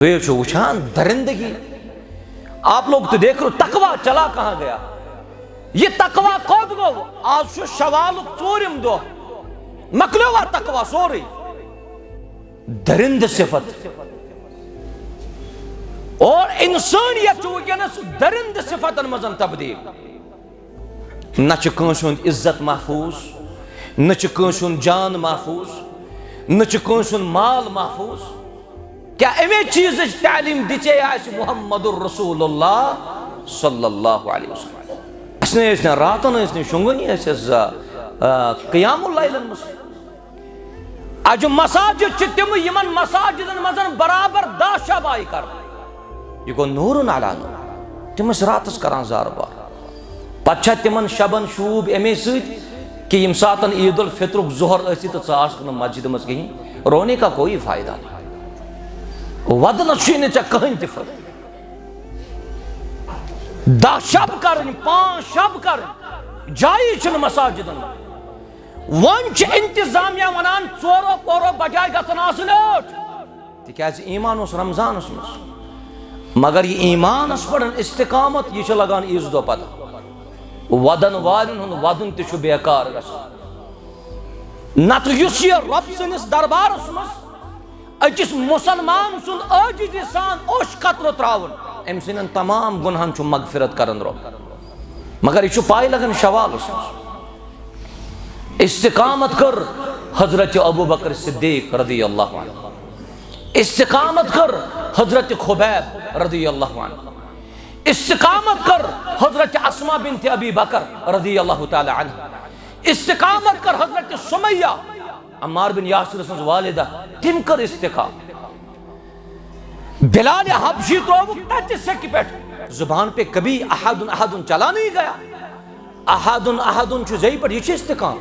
तो वुछान दरिंदगी। आप लोग तो देख रहे हो तकवा चला कहां गया। ये तकवा कौद गो आज शवाल चूरिम दो मकलो तकवा सोरी दरिंद सिफत और इंसानियत वनस दरिंद सिफतन मजन तब्दील। न इज्जत महफूज, न जान महफूज, न माल महफूज। क्या अमे चीज तालीम दिचे मुहम्मदुर रसूलुल्लाह सल्लल्लाहु अलैहि वसल्लम रातन शुंगन क़ियामुल लैलन मस अज मसाजिद तिम यमन मसाजिदन मजन बराबर दाशब आई कर यह गो नूरुन अला नूर तिम रातस करान जार बार पछा तिमन शबन शूब अमे कि यम सातन ईद उल फितर जोहर ऐसी तो मस्जिद मज कहीं रोने का कोई फायदा नहीं। वदन कहीं तक दा शब कर 5 शब कर जाई मसाजिदन वन इंतजामिया वनान चोरो पोरो बजाय गन तिकाज ईमान रमजान मज मगर ये ईमान पड़न इस्तिकामत यह लगान ईज दो पता वदन वालिन वदन तु बेकार नत रब सनिस दरबारस मज अकिस मुसलमान सुन आजिज़ी सान ओश कतरो त्रावन अम सन तमाम गुनहन मगफिरत करन रब। मगर यह पाई लगन शवाल इस्तिकामत कर हजरत अबू बकर सिद्दीक रदी अल्लाह अन्हु, इस्तिकामत कर हजरत खुबैब रदी अल्लाह अन्हु, इस्तिकामत कर हजरत अस्मा बिन्त अबी बकर रदी अल्लाह ताला अन्हा, इस्तिकामत कर हजरत सुमैया अम्मार बिन यासिर सन्स वालिदा तिम कर इस्तिकाम। बिलाल हबशी तो टच सेक पे जुबान पे कभी अहदुन अहदुन चला नहीं गया। अहदुन अहदुन जई पर यह इस्तिकाम।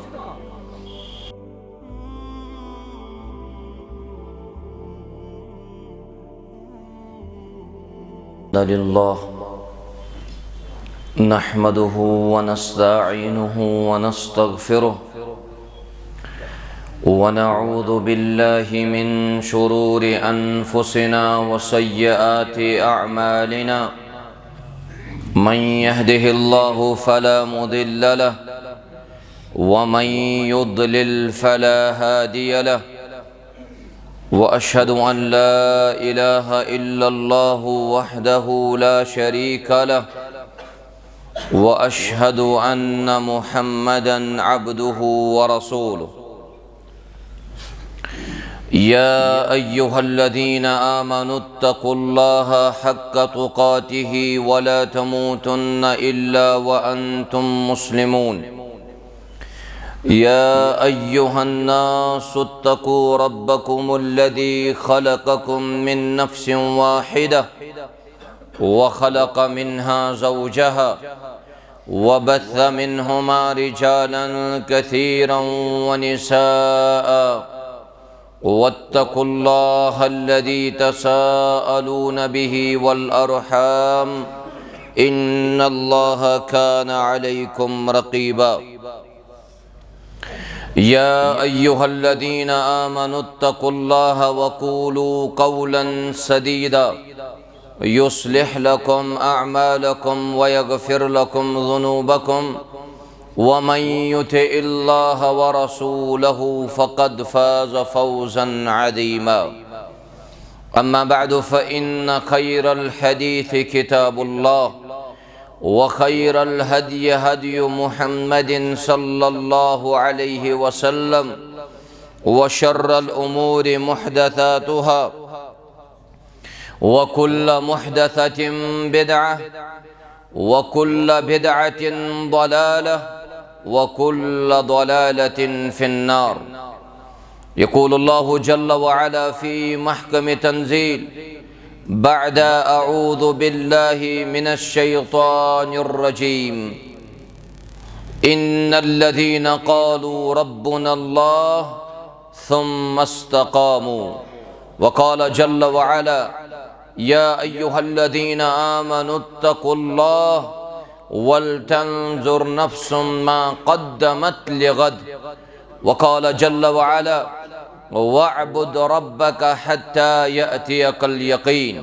नहमदुहु व नस्तईनुहु व नस्तगफिरुहु व नऊज़ु बिल्लाहि मिन शुरूरि अनफुसिना व सय्यिआति अअमालिना मन यहदिहिल्लाहु फला मुदिल्ल लहु व मन युद्लिल फला हादिय लहु व अशहदु अन ला इलाहा इल्लल्लाहु वहदहु ला शरीक लहु व अशहदु अन्न मुहम्मदन अब्दुहु व रसूलुहु। या अय्युहल्लज़ीना आमनुत्तक़ुल्लाह हक़्क़ तुक़ातिही व ला तमूतुन्न इल्ला व अंतुम मुस्लिमून। या अय्युहन्नासुत्तक़ू रब्बकुमुल्लज़ी खलक़कुम मिन नफ्सिन वाहिदा व खलक़ मिन्हा ज़ौजहा व बस्स मिन्हुमा रिजालन कसीरन व निसाअ वत्तक़ुल्लाहल्लज़ी तसाअलून बिही वल अरहाम इन्नल्लाह कान अलैकुम रक़ीबा। या अय्युहल्लज़ीना आमनुत्तक़ुल्लाह वक़ूलू क़ौलन सदीदा युस्लिह लकुम अअमालकुम व यग़फिर लकुम ज़ुनूबकुम व मन युतिइल्लाह व रसूलहु फ़क़द फ़ाज़ फ़ौज़न अज़ीमा। अम्मा बअदु फ़इन्न खैरल हदीस किताबुल्लाह व खैरल हदय हदय मुहम्मदिन सल्लल्लाहु अलैहि वसल्लम व शर्रल उमूरि मुहदसातुहा व कुल्ल मुहदसतिन बिदअह व कुल्ल बिदअतिन ज़लालह व कुल्ल ज़लालतिन फिन्नार। यक़ूलुल्लाहु जल्ल व अला फ़ी महकम तंज़ील बअद अऊज़ु बिल्लाहि मिनश शैतानिर रजीम। इन्नल्लज़ीना क़ालू रब्बुनल्लाह सुम्मा इस्तक़ामू व क़ाल जल्ल व अला या अय्युहल्लज़ीना आमनुत्तक़ुल्लाह वलतंजुर नफ्सुम मा क़द्दमत लिग़द व क़ाल जल्ल व अला वअबुद रब्बक हत्ता यअतियकल यकीन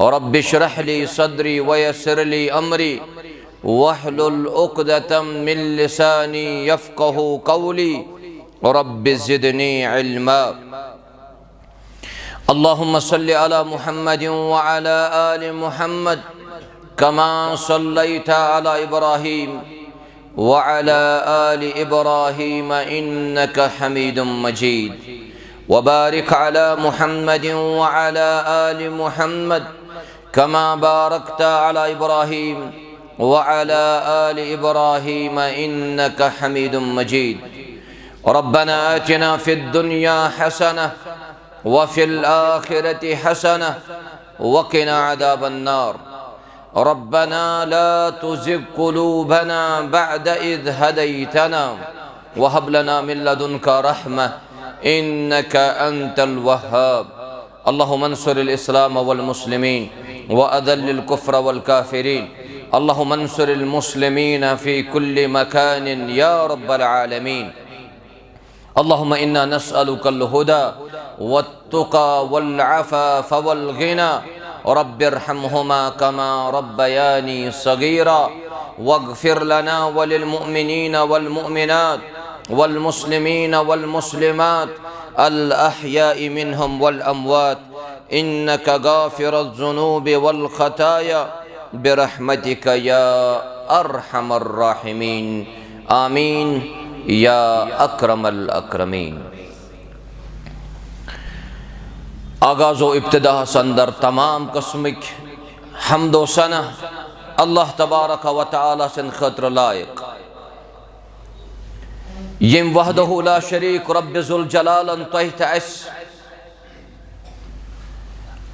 रब्बि इश्रह ली सदरी वयस्सिर ली अमरी वहलुल उक़दतम मिन लिसानी यफ़क़हू क़ौली रब्बि ज़िदनी इल्मा। अल्लाहुम्मा सल्लि अला मुहम्मदिन व अला आलि मुहम्मद कमा सल्लैता अला इब्राहीम व अला आलि इब्राहीम इन्नका हमीदुम मजीद। व बारिक अला मुहम्मदिन व अला आलि मुहम्मद कमा बारकता अला इब्राहीम व अला आलि इब्राहीम इन्नका हमीदुम मजीद। रब्बना आतिना फिद दुनिया हसनह व फिल आखिरति हसनह व क़िना अज़ाबन नार। रब्बना ला तुज़िग़ क़ुलूबना बअद इज़ हदैतना व हब लना मिन लदुनका रहमह इन्नका अंतल वह्हाब। अल्लाहुम्मा अंसुरिल इस्लाम वल मुस्लिमीन व अज़िल्लिल कुफ्र वल काफ़िरीन। अल्लाहुम्मा अंसुरिल मुस्लिमीन फ़ी कुल्लि मकानिन या रब्बल आलमीन। अल्लाहुम्मा इन्ना नस्अलुकल हुदा वत्तुक़ा वल अफ़ाफ़ वल ग़िना रब्बिरहम्हुमा कमा रब्बयानी सग़ीरा वग़्फ़िर लना वलिल मुअमिनीन वल मुअमिनात वल मुस्लिमीन वल मुस्लिमात अल अहयाइ मिनहुम वल अमवात इन्नका गाफ़िरुज़ ज़ुनूबि वल ख़ताया बिरहमतिका या अरहमर राहिमीन। आमीन या अक्रमल अक्रमीन। आगाज़ो इब्तिदा संदर तमाम कस्मिक हम्दो सना अल्लाह तबारक व तआला सिन खतर लायक यम वहदहु ला शरीक रब्बि ज़ुल जलालन तहत अस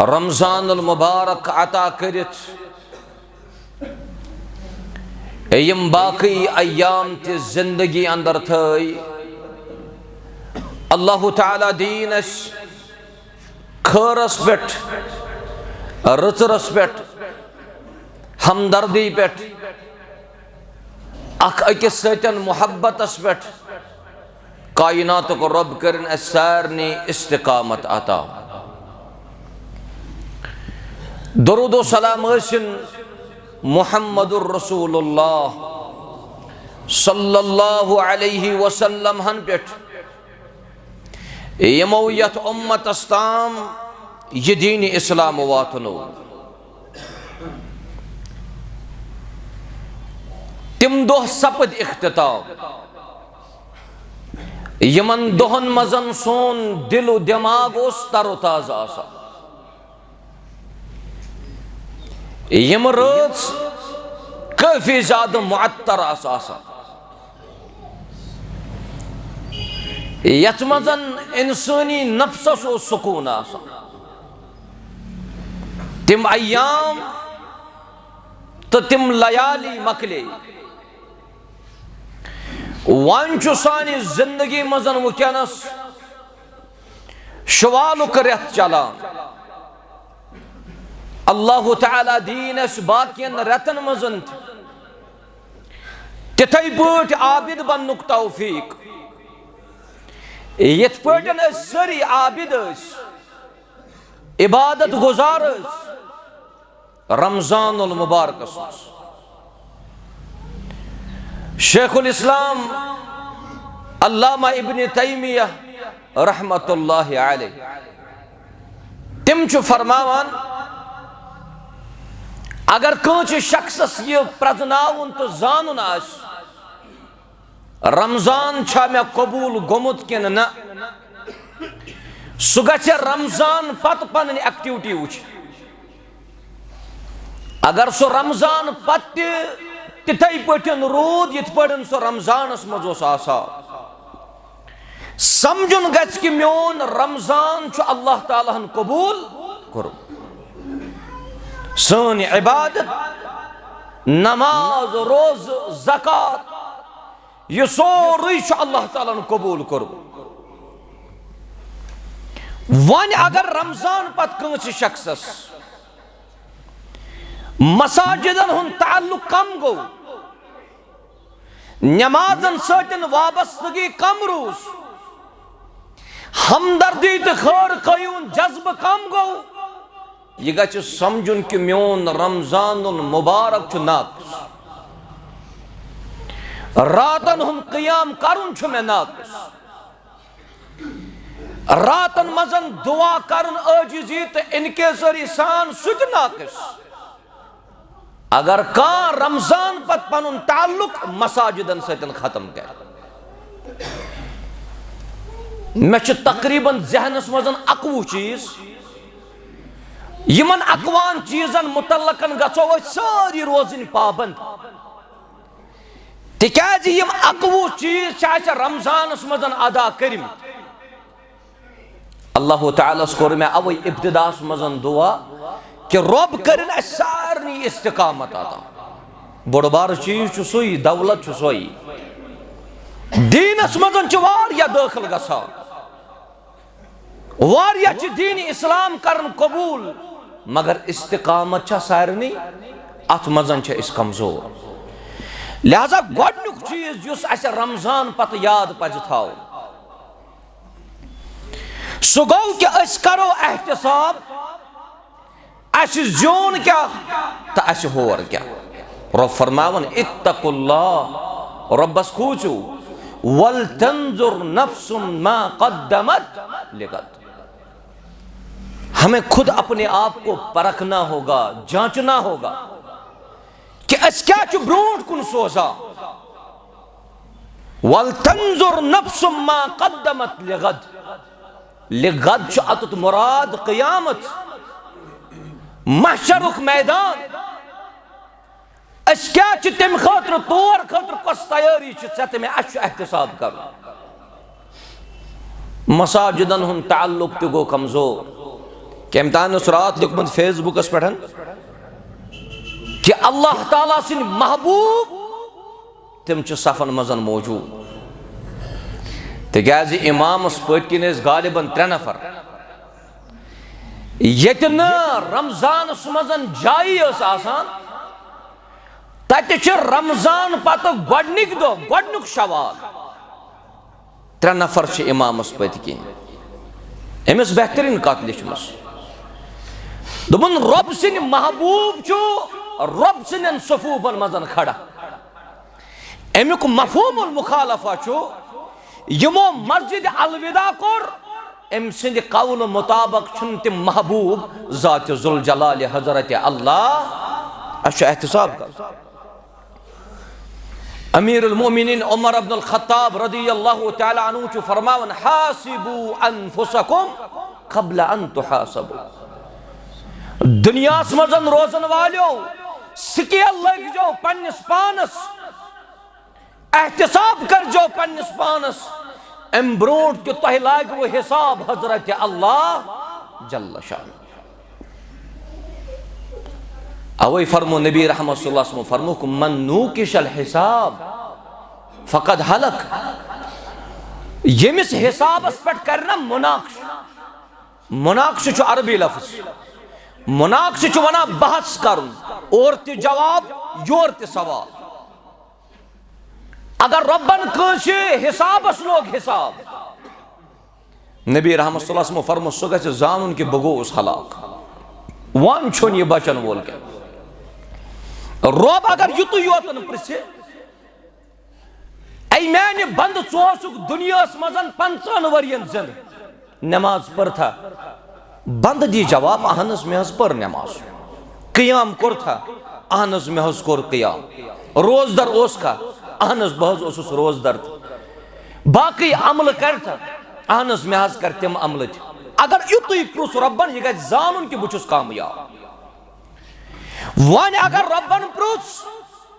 रमज़ानुल मुबारक अता करित यम बाकी अय्याम ति जिंदगी अंदर थई अल्लाह ताला दीनस खरस पेट रचरस पेट हमदर्दी पेट अख अकिस सतन मोहब्बतस पेट कायनात को रब करन सारनी इस्तिकामत अता। दरूद व सलाम हसिन मुहम्मदुर रसूलुल्लाह सल्लल्लाहु अलैहि वसल्लम हन पेट यमो यथ उम्मतस ताम ये दीन इस्लाम वातनो। तिम दोह सपद इख्तिताम यमन दोहन मजन सोन दिल दिमाग ओस तरोताजा आसा। यम रोज काफी ज्यादा मुअत्तर आसा यथ मजन इंसानी नफ्सस ओ सुकून आसा। तिम अय्याम तो तिम लयाली मकले वन सानी जिंदगी मजन वुकनस शवालुक रेत चलान अल्लाह ताला दीनस बाकियन रतन मजन तिथै पट आबिद बनुक तौफीक यथ पटन सरी आबिद इबादत गुजार रमजानुल मुबारक शेखुल इस्लाम अल्लामा इब्न तैमिया रहमतुल्लाहि अलैह तिम छु फरमावन अगर कंच शख्सस ये प्रजनाउन तो जानून आस रमजान छा मे कबूल गोमुत किन न सु गछे रमजान पत पन एक्टिविटी वुच। अगर सो रमजान पत तिथै पटन रोद यथ पटन सो रमजानस मज ओस आसा समझुन गछ कि म्योन रमजान छु अल्लाह ताला हन कबूल करो। सन इबादत नमाज रोज ज़कात ये सोरी छु अल्लाह ताला हन कबूल करो। वन अगर रमजान पत कंस शख्सस मसाजिदन हुन ताल्लुक कम गो नमाजन सतन वाबस्तगी कम रूस हमदर्दी तो खैर कयून जज्ब कम गो यह गि समझुन कि मोन रमजान मुबारक नाकस रातन हम क़याम करुन मे नाकस रातन मजन दुआ करन आजिजी तो इनकेसरी सान सुत नाकस अगर का रमजान पत पनुन ताल्लुक मसाजिदन सतन खत्म कर मे तकरीबन जहनस मजन 11 चीज यमन 11 चीजन मुतल्लकन गो सारी रोजन पाबंद तिकाज यम 11 चीज रमजानस मजन अदा करिम अल्लाह ताला कोर मे अवै इब्तिदास मजन दुआ कि रब कर सारनी इस्तिकामत अता बड़ बार चीज सोई दौलत सोई दीनस मजन दाखिल गसान दीन इस्लाम करन कबूल मगर इस्तिकामत सारनी अत मजन कमजोर लिहाजा गोडनुक चीज जुस रमजान पत याद पज थाव सो गो कि अस करो एहतिसाब अस जोन क्या तो अस होर क्या रब फरमावन इत्तकुल्लाह रब्बस खूचू वल तंजुर नफ्सुम मा कद्दमत लिगद हमें खुद अपने आप को परखना होगा जांचना होगा कि अस क्या ब्रोट कुन सोजा वल तंजुर नफ्सुम मा कद्दमत लिगद लिगद अतुत मुराद क़यामत महशरुक मैदान अस क्या तम खतर तौर खतर कस तैयारी में अस एहतिसाब कर मसाजिदन हुन ताल्लुक तो गो कमजोर कम तान रात लिखमत फेसबुकस पे कि अल्लाह ताला सिन महबूब तम सफन मजन मौजूद तिकाज इमामस पटकिन गालिबन 3 नफर ये रमजान मजन जाई तत रमजान पत गोडनिक दो गोडनुक शवाल 3 नफर इमामस पतकिन अमिस बेहतरीन कत लिखमस दोपन रब सिन महबूब रब सिंदन सफूफन मजन खड़ा अमुक मफहूमुल मुखालफा यमो मस्जिद अलविदा कोर अम सिंद कौल मुताबिक तिम महबूब ज़ात जुल जलाल हजरत अल्लाह अश एहतिसाब कर अमीरुल मोमिनीन उमर इब्नुल खत्ताब रज़ियल्लाहु तआला अन्हु फरमावन हासिबू अनफुसकुम क़ब्ल अन तुहासबू दुनिया मजन रोजन वालो स्केल लग जो पन्निस पानस एहतिसाब कर जो पन्निस पानस अम ब्रोट कि तह लाग वो हिसाब हजरत अल्लाह जल्ल शान अवै फरमो नबी रहमत सल्लल्लाहु अलैहि वसल्लम फरमो मन नूकिशल हिसाब फकद हलक यमिस हिसाबस पे करना मुनाक्श मुनाक्श अरबी लफ्ज मुनाक्श वना बहस कर और ते जवाब योर ते सवाल अगर रब्बन कशे हिसाबस लोग हिसाब नबी रहमत सल्लल्लाहु अलैहि वसल्लम फरमो सो गछ जानन कि बगो उस हलाक वन छोन ये बचन वोल के रब अगर युत योतन प्रिसे ऐ मैंने बंद चोसुक दुनिया मजन 50 वरियन जिंद नमाज पर था बंद दी जवाब अहनस में हज पर नमाज क़याम कर था अहनस में हज कर क़याम रोजदर ओस का अहनस बहज ओसुस रोजदर बाकी अमल कर था अहनस में हज कर तम अमल अगर युत प्रुस रब्बन यह गज जानन कि बुछुस कामयाब वन अगर रब्बन प्रुस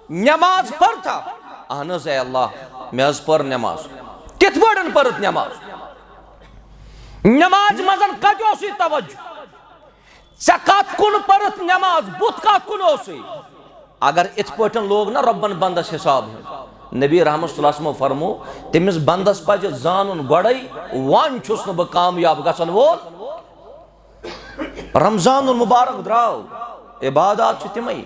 नमाज पर था अहनस है अल्लाह में हज पर नमाज तिथ बड़न पर नमाज नमाज मजन कजोसी तवज्जो चकत कुन परत नमाज बुत कत कुन ओसी अगर इत पटन लोग ना रब्बन बंदस हिसाब नबी रहमत सल्लल्लाहु अलैहि वसल्लम फरमो तमिस बंदस पज जानन गड़ै वन छुस न ब कामयाब गसन वोल रमजानुल मुबारक द्राव इबादत तिमै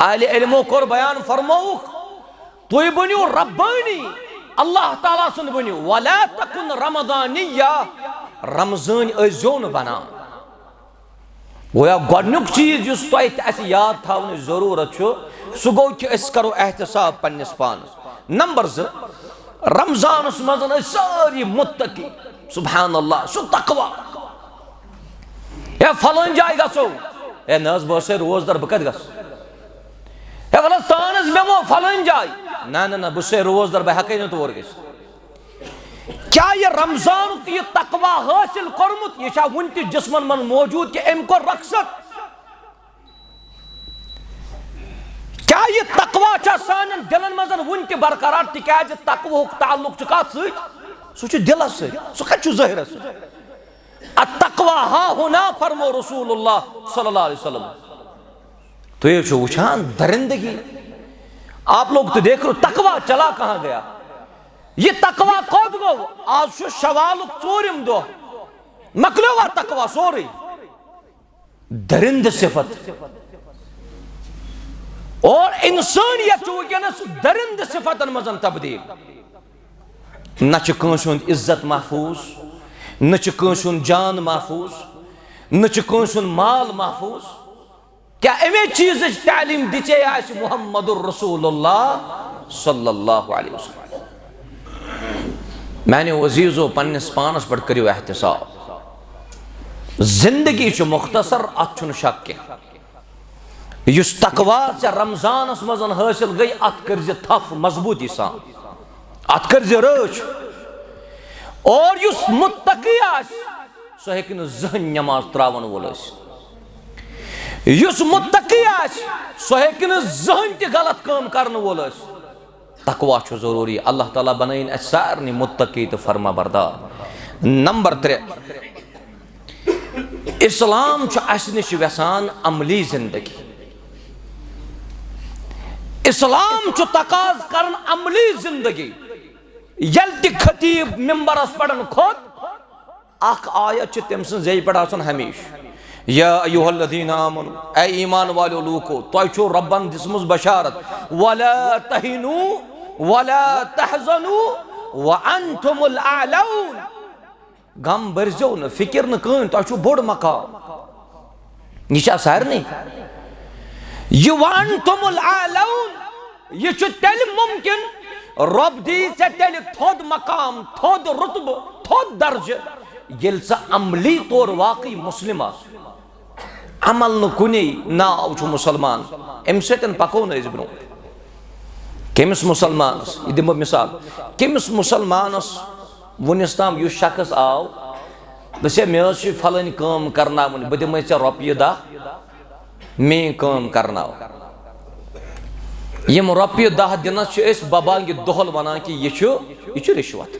आले इल्मो कोर बयान फरमौक तुय बनियो रब्बानी अल्लाह ताला सुन बनियो वला तकुन रमजानिया रमजान अजोन बना गोया गोडनुक चीज युस तोय याद थावन जरूरत सह गो कि अस करो एहतिसाब पन्निस पानस। नंबर 2 रमजानस मजन सारी मुत्तकी सुभान अल्लाह सु तकवा ए फलन जाय गसो ए नस बसे रोजदार बकत गस ए वला तानस बेमो फलन जाय ना ना ना बसे रोजदार बह हकै न तोर गस। क्या ये रमजान की ये तकवा हासिल करमुत ये छा वन ति जिस्मन मन मौजूद कि एम को रखसत क्या ये तकवा छा सानन दिलन मजन वन ति बरकरार तिकाज तकवा ताल्लुक छ कत सु छ दिलस सु कत छ ज़ाहिरस अतकवा हा हुना फरमो रसूलुल्लाह सल्लल्लाहु अलैहि वसल्लम। तो ये छो वुछान दरिंदगी आप लोग तो देख रो तकवा चला कहां गया। ये तकवा कद गो आज शवाल चोरिम दो मकलोवा तकवा सोरी दरिंद सिफत और इंसानियत दरिंद सिफतन मजन तब्दील न कंस इज्जत महफूज न कंस जान महफूज न कंस माल महफूज। क्या अमे चीज तालीम दिचे आस मुहम्मदुर रसूलुल्लाह सल्लल्लाहु अलैहि वसल्लम। मैंने अजीजो पन्निस पानस पर करियो एहतिसाब जिंदगी च मुख्तसर अत शक युस तकवा च रमजानस मजन हासिल गई अत कर थफ मजबूती सान अत कर रच और युस मुत्तकी सह हेक जहन नमाज त्रावन वोल युस मुत्तकी सह हेक जहन त गलत काम करन वोल तकवा जरूरी अल्लाह ताला बनाइन सारनी मुत्तकी तो फरमा बरदार। नंबर 3 इस्लाम निश वेसान अमली जिंदगी इस्लाम तकाज कर अमली जिंदगी यल त खतीब मिंबरस पड़न खोद अख आयत तम जे पे हमेश या अय्युहल्लज़ीना आमनू ऐ ईमान वालो लोगो तोय छो रब्बन दिसमुस बशारत वला तहिनू वला तहज़नू व अंतुमुल आलौन गम बरजो न फिक्र न कन तोय छो बोड़ मकाम निशा सारनी ये व अंतुमुल आलौन ये छु तेल मुमकिन रब दी से तेल थोद मकाम थोद रुतब थोद दर्ज येल सा अमली तौर वाकई मुस्लिम आस अमल न कुनी नाव छु मुसलमान अम सतन पको न ब्रो केमिस मुसलमानस ये दिमो मिसाल केमिस मुसलमानस वनिस ताम यु शख्स आव दसे मे फलन काम करना बह दिम रुपये 10 मे काम करना यम रुपये 10 दिनस बबांग दोहल वनान कि यह रिश्वत।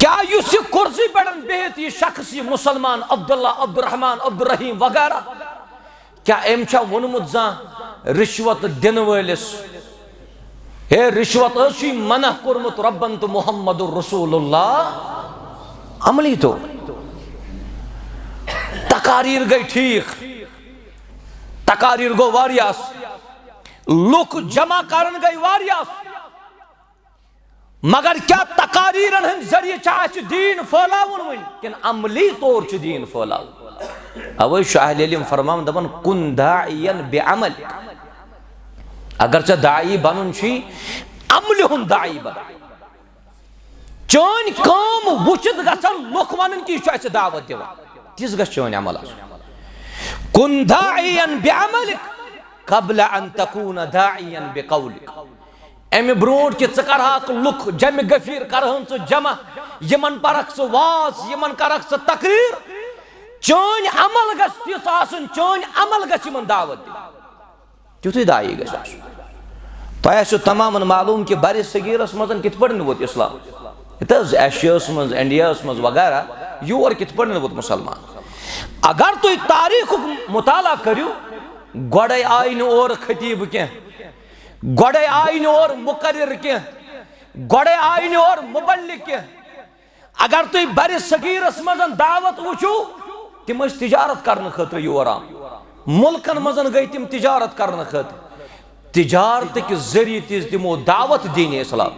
क्या युस कुर्सी पे बिहत यह शख्स यह मुसलमान अब्दुल्ला अब्दुर्रहमान अब्दुर्रहीम वगैरह क्या अम वोनमुत जा रिश्वत दिन वलिस हे रिश्वत मना कोरमुत रब्बन तो मुहम्मदुर रसूलुल्लाह अमली तो तकारीर गई ठीक तकारीर गो वारियास लुक जमा करन गई वारियास मगर क्या तकारीरन हन जरिए चाह दीन फैलावन वन किन अमली तौर च दीन फैलाव अवे शाह इल्म फरमान दबन कुन दाइयन बिअमल अगर च दाई बनन छी अमल हुन दाई बन चोन काम वुचत गसन लुक वनन कि छ दावत दिवा तिस गस चोन अमल कुन दाइयन बिअमलिक कबल अन तकून दाइयन बिकौलिक अमे ब्रोट कि कर लुक जम गफीर कर जमा यमन परख वाज यमन करख तकरीर चोन अमल गसन चोन अमल गमन दावत तुथु दाई गु तह तमाम मालूम कि बर सगीरस मज कित वोत इस्लाम एशियस मज इंडियास मज वगैरह योर कित वोत मुसलमान। अगर तुम तारीख मुताला करू गोड़े आई न खतीब क्या गोड़े आई और मुकर्रिर के गोड़े आई और मुबल्लिग के अगर तुम बर सगीरस मजन दावत वुचू तिम तिजारत करने खतर योर आम मुल्कन मजन गई तिम तिजारत करने खतर तिजारत के जरिए दिमो दावत दीन इस्लाम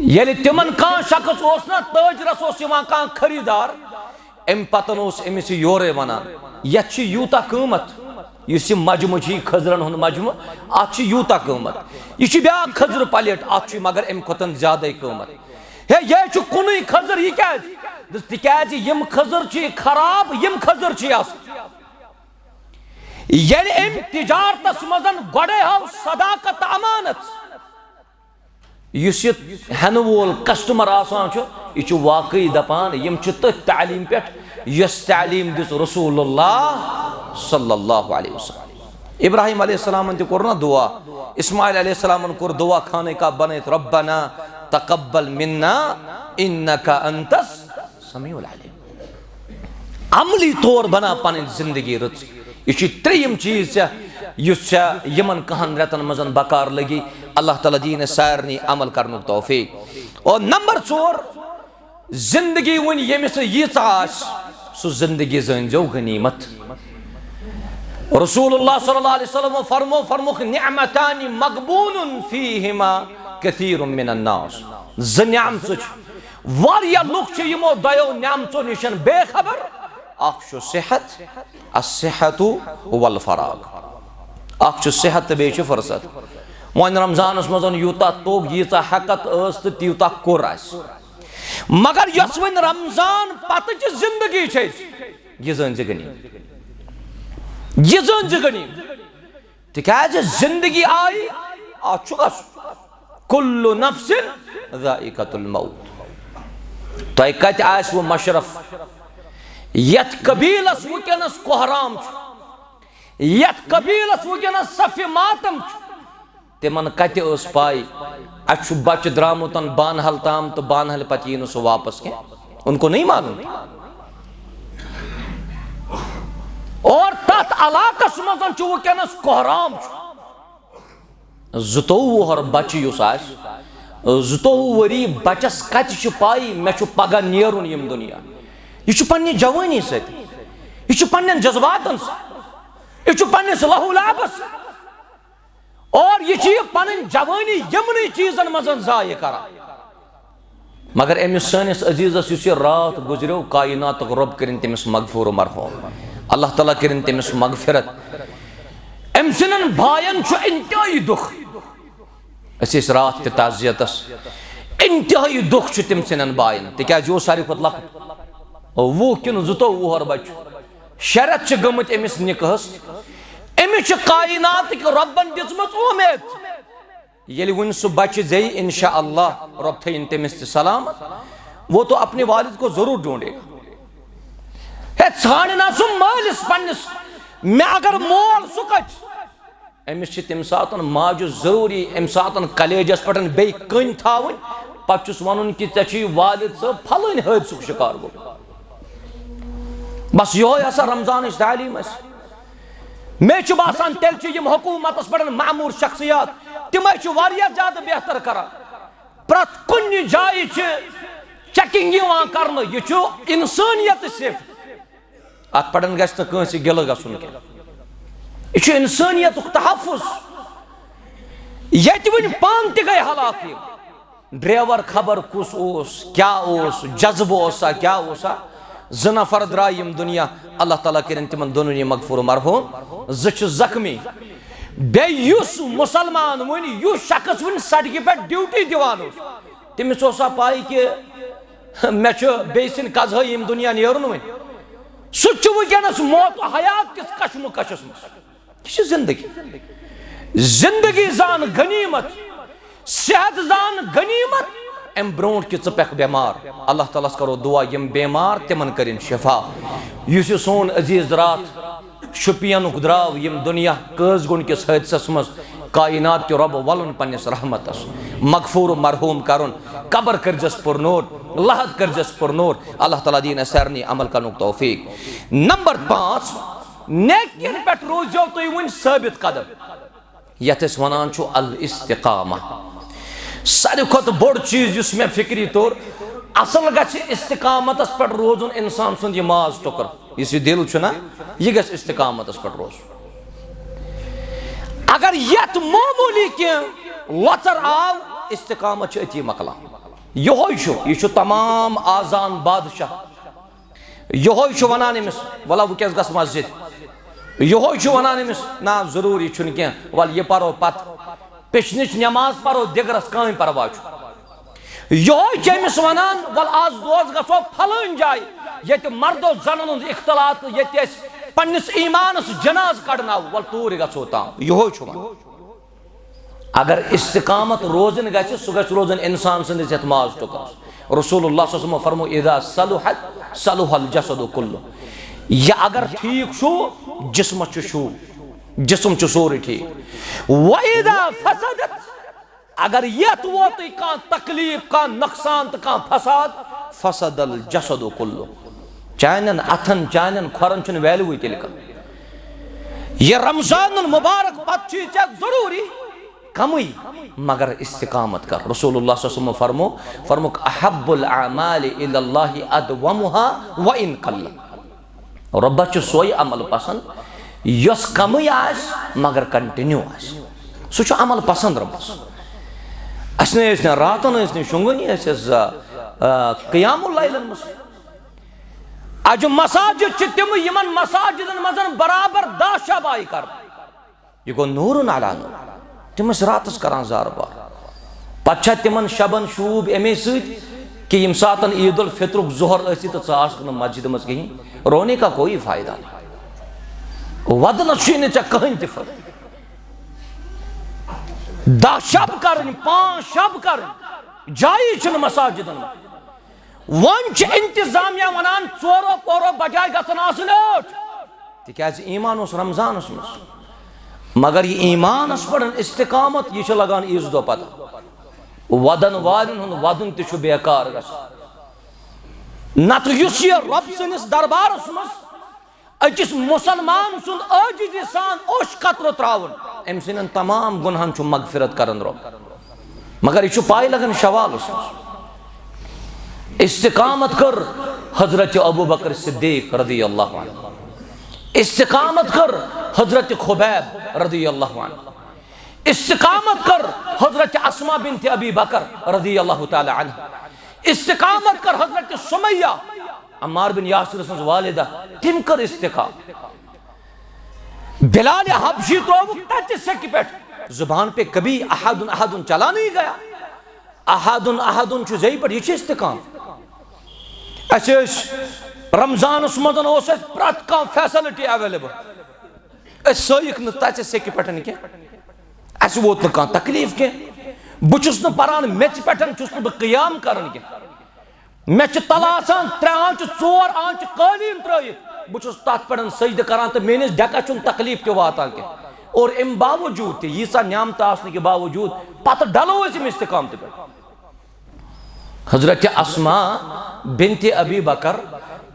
ये तिमन कान शख्स ओस ना ताजरस ओस यवान कान खरीदार अम पतन ओस अमिस योरे वनान यत यूता कीमत इस मजमु खजरन हुन मजमु अत यूता कीमत यह ब्या खजर पलेट अत मगर अम खोतन ज्यादा कीमत हे ये कुन खजर यह क्या यम खजर खराब यम खजर ये अम तिजारतस मजन गड़े हाव सदाकत अमानत हेन वोल कस्टमर यह वाकई दपान यम तथ तालीम पे तालीम दिस रसूलुल्लाह सल्लल्लाहु अलैहि वसल्लम इब्राहिम अलैहिस्सलाम कोर ना दुआ इस्माइल अलैहिस्सलाम कोर दुआ खाने का बने रब्बना तकब्बल मिन्ना इन्नका अंतस समीउल अलीम अमली तौर बना पन जिंदगी रुच यह त्रेयम चीज यमन कहन रेतन मजन बकार लगी अल्लाह ताला दीन सारनी अमल करने तौफीक और नंबर 4 जिंदगी वन यमिस यीचा सु जिंदगी जंजो गनीमत रसूलुल्लाह सल्लल्लाहु अलैहि वसल्लम फरमो निअमतानि मगबूनुन फीहिमा कसीरुम मिनन नास ज निअमत वारिया लुक छ यमो दयो निअमतो निशन बेखबर अख सेहत अस्सेहतु वल फराग अख सेहत बे फुर्सत वन रमजानस मजन यूता तोग यीचा हकत तो तीता कोर मगर यस वन रमजान पत जिंदगी यह जन गनी तिकाज जिंदगी आई अच कुल्लु नफ्सिन ज़ाइक़तुल मौत तय कत आस वो मशरफ यत कबीलस वुकनस कोहराम यत कबीलस वुकनस सफ़े मातम तिमन कत पाई अच बच द्रामुतन बानहल ताम तो बानहल पत यी सह वापस क्या उनको नहीं मालूम और तथ अलाकस मजन वुकनस कोहराम ज़ुतोवुहर बच ज़ुतोवु वरी बचस कत पाई मे पगह नेरुन यम दुनिया यह पन्ने जवानी सह पन्न जज्बातन यह पन्निस लहूलाबस और यह पन जवानी यमन चीजन मजन जाय कर मगर अमिस सनिस अजीजस यह रात गुजरो कायनात रब कर तमिस मगफूर मरहूम अल्लाह ताला कर तमिस मगफिरत अम सन भायन इंतहाई दुख अस रात ताजियतस इंतहाई दुख तम सन बायन तिक सारी खुद लक 20 कि 22 बच शरत गमत अमिस निकहस अमिस कायनात रब्बन दिसमत उम्मीद ये वन सह बच जे इंशाअल्लाह रब थयन तमिस सलामत वो तो अपने वालिद को जरूर ढूंढेगा है छाना सु मालिस पन्निस मे अगर मोल सु कच अमिस तम सात माज जरूरी अम सात कलेजस पे बे कन थावन पस वन कि ऐ वालिद सब फलन हादसुक शिकार गो बस यह रमजान तालीम मे बासान तेल हुकूमत पे मामूर शख्सियात तम ज्यादा बेहतर कर प्रत कुन जाय चेकिंग कर यह इंसानियत सिर्फ अत पे गस गिल गन यह इंसानियत तहफ़ुज़ ये वन पान त गई हलाक ड्राइवर खबर कुस क्या जज्ब क्या ज नफर द्राय यम दुनिया अल्लाह ताला कर तिमन दोनों मगफूर मरहूम जख्मी बेस मुसलमान वन युस शख्स वन सड़क पे ड्यूटी दिवान तमिस पाई कि मे बेसिन कजह यम दुनिया नेरुन वन सह वनस मौत हयात किस कशमकशस मह जिंदगी जान गनीमत सेहत जान गनीमत अम ब्रोट कि पेख बेमार अल्लाह ताला करो दुआ यम बेमार तिमन करिन शिफा युस सोन अजीज रात शुपियन द्राव यम दुनिया कजगुन किस हादसस मज कायनात के रब वलन पन्निस रहमतस मगफूर मरहूम करुन कबर करजस पुरनूर लहद करजस पुरनूर अल्लाह ताला दीन सरनी अमल करनुक तौफीक नंबर 5 नेकिन पे रोजो तुम वन साबित कदम यत वनान अल इस्तिकामा सारे खुद बोड़ चीज युस मे फिक्री तौर असल गछ इस्तिकामतस पे रोजुन इंसान सुंद यह माज टुकर इस दिल ना यह गछ इस्तिकामतस पे रोज अगर यत मामूली के लचर आव इस्तिकामत अति मकला यह तमाम आजान बादशाह यह वनान अमिस वल वस गस मस्जिद यह वनान अमिस ना जरूरी कह वल यह परो पत पेशनिच नमाज परो दिगरस कहीं परवा यह अमिस वनान वल आज रोज गो फलान जाय ये मर्दो जन इख्तलात ये पन्निस ईमानस जनाज कड़ना वल तूर गो ताम यह अगर इस्तिकामत रोजन गि सह गि रोजन इंसान सदिस माज टुकस रसूलुल्लाह सल्लल्लाहु अलैहि वसल्लम फरमो इदा सलुहत सलुहल जसदु कुल्लु यह अगर ठीक छु जिस्म छु जिस्म छु सोरे ठीक व इदा फसदत अगर यत वोत का तकलीफ का नुकसान तो का फसाद फसदल जसदु कुल्लु चानन अथन चानन खोरन छु वैल्यू तेल का यह रमजान मुबारक पत जरूरी कमी मगर इस्तिकामत कर रसूलुल्लाह सल्लल्लाहु अलैहि वसल्लम फरमो अहब्बुल अमालि इलल्लाहि अदवमुहा व इन कल्ल रब्बा छु सोय अमल पसंद यस कमी आस मगर कंटिन्यू आस सु छु अमल पसंद रब्बस असने रातन असने शुंगनी अस क़ियामुल लैलन मस अज मसाजिद च तिम यमन मसाजिदन मजन बराबर दाशाबाई कर ये गो नूरुन अला नूर तिमस रातस करान जार बार पछा तिमन शबन शूब अमे कि यम सातन ईद उल फितर जोहर ऐसी तो मस्जिद मज कहीं रोने का कोई फायदा नहीं वदन चे कहीं तिफर 10 शब कर 5 शब कर जाई छन मसाजिदन वन इंतजामिया वनान चोरो पोरो बजाय गसन आसन तिकाज ईमान उस रमजान मज मगर ये ईमान पड़न इस्तिकामत यह लगान ईज दो पता वदन वालिन वदन तु बेकार नत रब सनिस दरबारस मज अकिस मुसलमान सुन आजिज़ी सान ओश कतरो त्रावन अम सन तमाम गुनहन मगफिरत करन रब मगर यह पाई लगन शवालस इस्तिकामत कर हजरत अबू बकर सिद्दीक रदी अल्लाह अन्हु इस्तिकामत कर हजरत खुबैब रदी अल्लाह अन्हु इस्तिकामत कर हजरत अस्मा बिन्त अबी बकर रदी अल्लाह तआला अन्हा इस्तिकामत कर हजरत सुमैया अम्मार बिन यासिर सन्स वालिदा तिम कर इस्तिकाम बिलाल हबशी तो टच सेक पे जुबान पे कभी अहदुन अहदुन चला नहीं गया अहदुन अहदुन छु जई पर यह इस्तिकाम रमजान मजन प्रत कह फैसिलिटी अवेलेबल सक न तच सेक पे कह वोत न तकलीफ कह बहुस पान मेच पे बह क़याम कर मे तल आसान 3 आंच 4 आंच कालीन त्रयित बहुस तथ पे सजद करान तो मेनिस डेका तकलीफ ते वातान कह और अम बावजूद यीसा न्यामत आसने के बावजूद पत डलो इस्तिकाम पे हजरत अस्मा बिन्त अबी बकर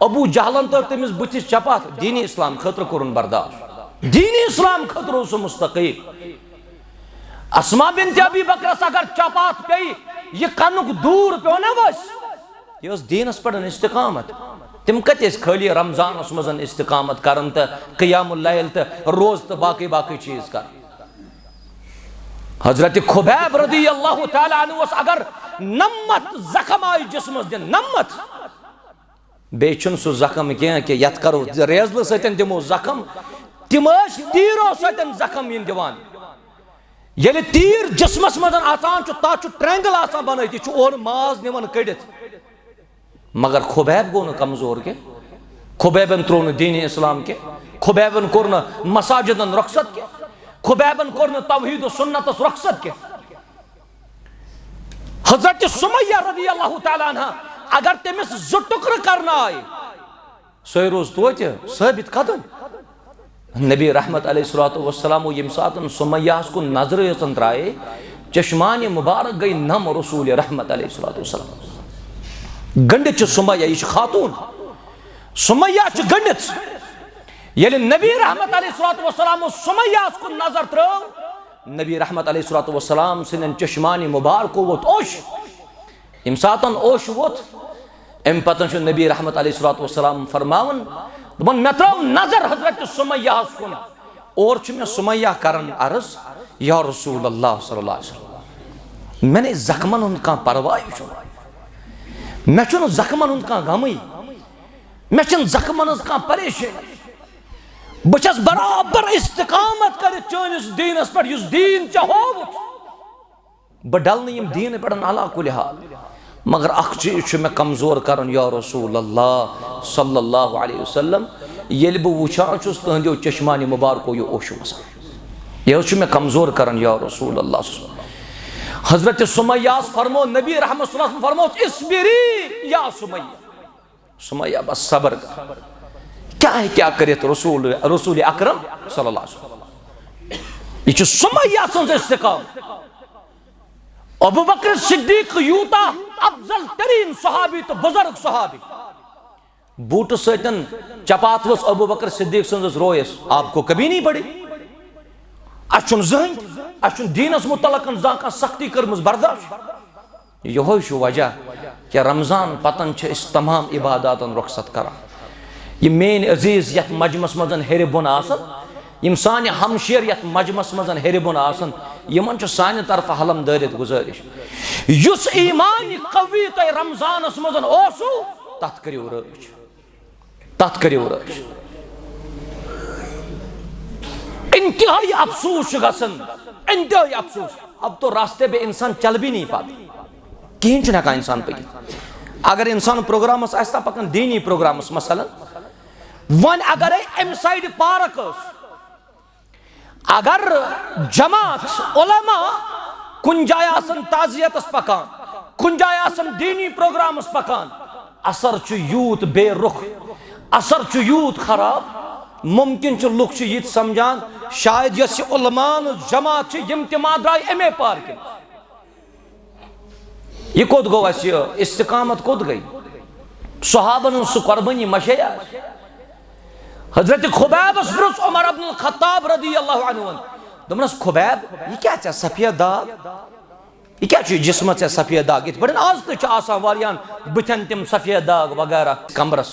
अबू जहलन तो तमिस बुथिस चपात दीन इस्लाम खतर कोरुन बर्दाश्त दीन इस्लाम खतर सो मुस्तकीम अस्मा बिन्त अबी बकरस अगर चपात पे यह कनुक दूर पे ना बस यह दीनस पे इस्तिकामत तिम कत खाली रमजान मजन इस्तिकामत करन तो क़ियामुल लैल तो रोज तो बाकी बाकी चीज कर हजरत खुबैब रदी अल्लाह तआला अन्हु अगर नम्मत जख्म आई जिस्म दिन नम्मत बेचुन सु जख्म क्या कि यत करो रेजल सतन दिमो जख्म तिम तीरो सतन जख्म इन दिवान ये तीर जिस्मस मजन आसान तथ ट्रेंगल आसान बन और माज निवन कड़ित मगर खुबैब गो न कमजोर के खुबैबन त्रो न दीन इस्लाम के खुबैबन कोर न मसाजिदन रुखसत के खुबैबन कोर न तौहीद व सुन्नत रुखसत के हजरत सुमैया रज़ी अल्लाह तआला अन्हा अगर तमिस 2 टुकर करना आए सो रोज तो साबित कदम नबी रहमत अलैहिस्सलातु वस्सलाम यम सातन सुमैया को नजर यसन त्राए चश्मान मुबारक गई नम रसूल रहमत अलैहिस्सलातु वस्सलाम गंडित सुमैया यह खातून सुमैया गंडित ये नबी रहमत अलैहिस्सलातु वस्सलाम सुमैया को नजर त्रो नबी रहमत अलैहिस्सलातु वस्सलाम सन चश्मान मुबारक वोत ओश यम सातन ओश वोत अम पतन नबी रहमत अलैहिस्सलातु वस्सलाम फरमावन दपन मे त्रो नजर हजरत सुमैया कुन और मे सुमैया करन अर्ज या रसूल अल्लाह सल्लल्लाहु अलैहि वसल्लम मैंने जख्मन हुंद कहां परवाह मे चुन जख्मन हुंद कहां गमई मे चुन जख्मन हज कहां परेशानी बस बराबर इस्तिकामत कर चोनिस दीनस पर युस दीन चे होवुत बह डल यम दीन पे अला कुल हाल मगर अख चीज मे कमजोर करन या रसूल अल्लाह सल्लल्लाहु अलैहि वसल्लम येल बह वुचान छुस तुहंदियो चश्मानी मुबारको यो ओशु वसान यह मे कमजोर करन या रसूल अल्लाह। हजरत सुमैया फरमो नबी रहमत सल्लल्लाहु अलैहि वसल्लम फरमो इस्बिरी या सुमैया सुमैया बस सब्र कर क्या है क्या करे तो रसूल अकरम सल्लल्लाहु अलैहि वसल्लम ये सुमैया सन्ज इस्तिकामत अबू बकर सिद्दीक यूता अफजल तरीन सहाबी तो बुजुर्ग सहाबी बूट सतन चपात अबू बकर सिद्दीक सन्स रोयस आपको कभी नहीं पड़ी अचुन जहन अचुन दीनस मुतलकन जा सख्ती कर्मस बर्दाश्त यो वजह कि रमजान पतन इस तमाम इबादतन रुखसत कर ये मेन अजीज यथ मजमस मजन हेर बुन यम सान हमशेर यथ मजमस मजन हेर बुन यमन सान तरफ हलम दरित गुजारिश युस ईमान कवी तय रमजानस मजन ओसु तथ करियो रच इंतहाई अफसोस गसन इंतहाई अफसोस अब तो रास्ते पे इंसान चल भी नहीं पाता कहीं ना इंसान पे अगर इंसान प्रोग्रामस आस्ता पकन दीनी प्रोग्रामस मसलन वन अगर एम साइड पार्क अगर जमात उलमा कुन जाय आसन ताजियतस पकान कुन जाय आसन दीनी प्रोग्रामस पकान असर छु यूत बेरुख असर छु यूत खराब मुमकिन छु लुक छु यत समझान शायद यस उलमान जमात छु यम तिमा द्राय एमे पार्क ये कोत गो अस इस्तिकामत कोत गई सहाबन सु कुर्बानी मशया हजरत खुबैबस ब्रुस उमर इब्न खत्ताब रदियल्लाहु अन्हु दोमनस खुबैब ये क्या च सफेद दाग ये क्या च जिस्म च सफेद दाग इत बड़न आज तो आसान वारियान बुथन तिम सफेद दाग वगैरह कमरस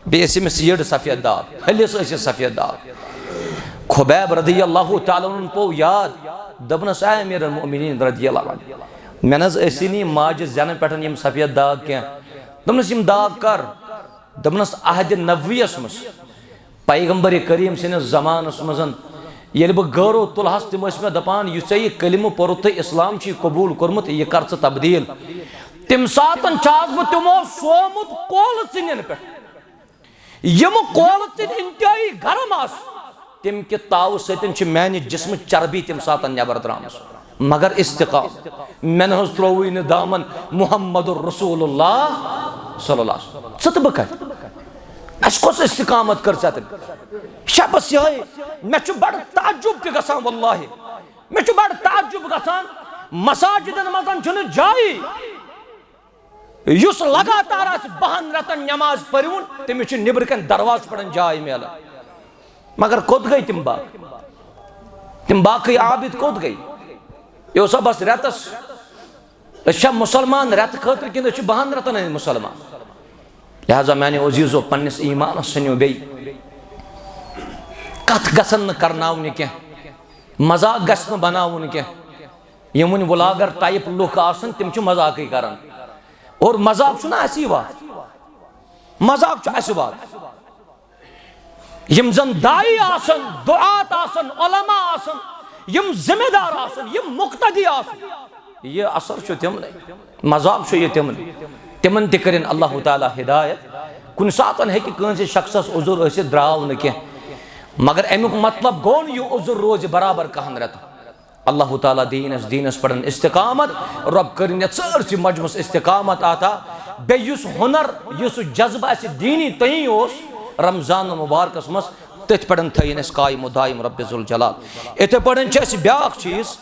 बेसिमस यड सफेद दाग हलिस सफेद दाग खुबैब रदियल्लाहु तआला अन्हु पो याद दोमनस अमीरुल मोमिनीन रदियल्लाहु अन्हु मेनज ऐसी माज जन पे यम सफेद दाग क्या दोमनस यम दाग कर दोमनस अहद नबवियस मस पैगंबर करीम सनिस जमानस मजन ये बह गौरो तुलहस तम मे दपान युस यह कलिम पोरुत इस्लाम कबूल कोर्मुत यह कर तब्दील तम सातन बह तमो सोमुत कोल चिन पे यम कोल चिन इंतहाई गरम आस तम कि ताव सतन मानि जिस्म चर्बी तम सात नबर द्राम मगर इस्तिकाम मेन हज त्रोवी न दामन मुहम्मदुर रसूलुल्लाह सल्लल्लाहु अलैहि वसल्लम सत बह अस कस इस्तिकामत कर शबस ये मे बड़ ताजुब त गसान वल्लाहि मे बड़ ताजुब गसान मसाजिदन मजन जाय युस लगातार बहन रतन नमाज परुन तमिस निबर कन दरवाज पड़न जाय मिल मगर कोत गई तिम बाकी आबिद कोत गई यो सब बस रतस मुसलमान रत खतर कि बहन रतन मुसलमान लिहाजा मैंने अजीजो पन्निस ईमान सनो बे कथ गसन करनावन क्या मजाक गसन बनावन क्या यम व्लागर टाइप लुक आसन तिम मजाक करान और मजाक ना असी बात मजाक असी बात यम जन दाई आसन दुआत आसन उलमा आसन यम जिम्मेदार आसन यम मुक्तदी आसन ये असर तिमन मजाक ये तिमन तिन अल्लाह ताला हिदायत कुन सातन हे शख्सस उजुर द्राव न क्या मगर अमुक मतलब गो यह उजुर रोज बराबर कहन रत अल्लाह ताला दीनस पड़न इस्तिकामत रब कर सर मजमस इस्तिकामत आता बेस हुनर युस जज्बा दीनी तई रमजान मुबारकस मस तथ पे थन कायम दायम रब्बुल जलाल इथे पे ब्या चीज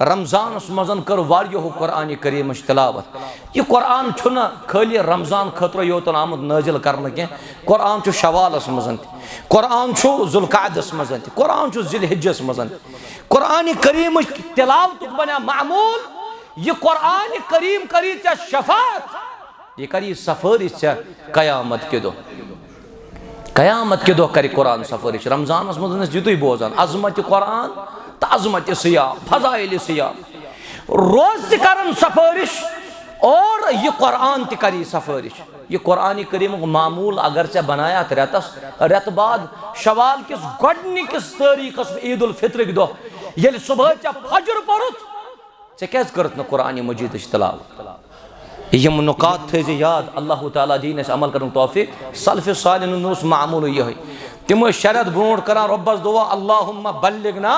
रमजानस मजन कर वारियो कुरान करीम तिलावत यह कुरान खाली रमजान खतर योतन आमुत नाजिल करने क्या कुरान शवालस मजन कुरान जुल्कादस मजन कुरान जिलहिज्जस मजन कुरान करीम तिलावत बना मामूल यह कुरान करीम करी शफात यह करी सफारिश कयामत के दो कर कुरान सफारिश रमजानस मजन युत बोजान अजमत कुरान ताज़मत सियाम, फज़ाइल सियाम, रोज करन सफारिश और ये कुरान तरी सफारिश। ये कुरान करीम मामूल अगर चे बनाया रेतस रेत बाद शवाल किस गोडनिकिस तारीखस ईद उल फित्र दो ये सुबह चे फजर परुत चे क्या करत न कुरान मजीद तलावत। यम नुकात थे याद, अल्लाह ताला दीन अमल कर तौफीक। सल्फ सालिन मामूल ये तम शरत ब्रोट कर रब्बस दुआ अल्लाहुम्मा बल्लिगना